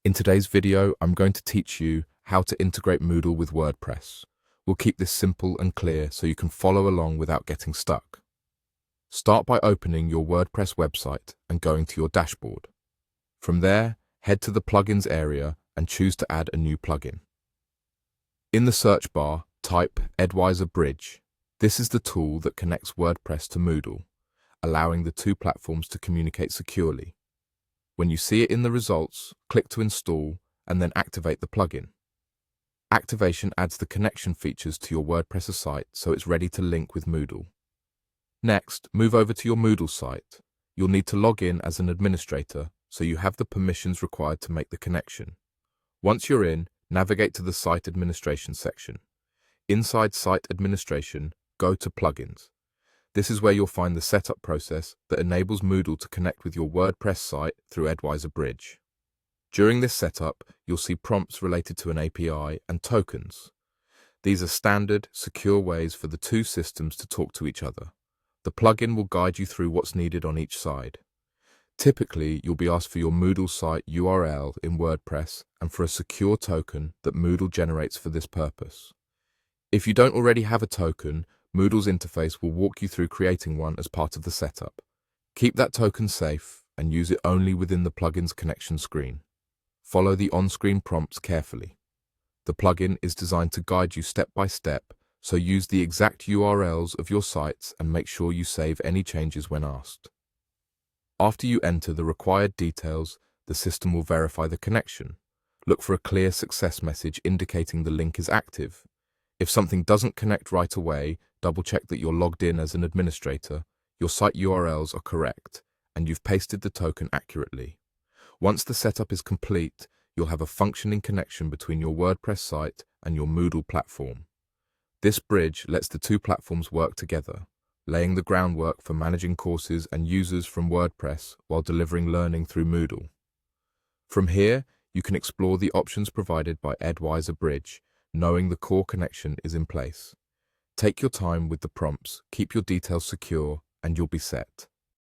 In today's video, I'm going to teach you how to integrate Moodle with WordPress. We'll keep this simple and clear so you can follow along without getting stuck. Start by opening your WordPress website and going to your dashboard. From there, head to the Plugins area and choose to add a new plugin. In the search bar, type Edwiser Bridge. This is the tool that connects WordPress to Moodle, allowing the two platforms to communicate securely. When you see it in the results, click to install and then activate the plugin. Activation adds the connection features to your WordPress site so it's ready to link with Moodle. Next, move over to your Moodle site. You'll need to log in as an administrator so you have the permissions required to make the connection. Once you're in, navigate to the Site Administration section. Inside Site Administration, go to Plugins. This is where you'll find the setup process that enables Moodle to connect with your WordPress site through Edwiser Bridge. During this setup, you'll see prompts related to an API and tokens. These are standard, secure ways for the two systems to talk to each other. The plugin will guide you through what's needed on each side. Typically, you'll be asked for your Moodle site URL in WordPress and for a secure token that Moodle generates for this purpose. If you don't already have a token, Moodle's interface will walk you through creating one as part of the setup. Keep that token safe and use it only within the plugin's connection screen. Follow the on-screen prompts carefully. The plugin is designed to guide you step by step, so use the exact URLs of your sites and make sure you save any changes when asked. After you enter the required details, the system will verify the connection. Look for a clear success message indicating the link is active. If something doesn't connect right away, double-check that you're logged in as an administrator, your site URLs are correct, and you've pasted the token accurately. Once the setup is complete, you'll have a functioning connection between your WordPress site and your Moodle platform. This bridge lets the two platforms work together, laying the groundwork for managing courses and users from WordPress while delivering learning through Moodle. From here, you can explore the options provided by Edwiser Bridge, knowing the core connection is in place. Take your time with the prompts, keep your details secure, and you'll be set.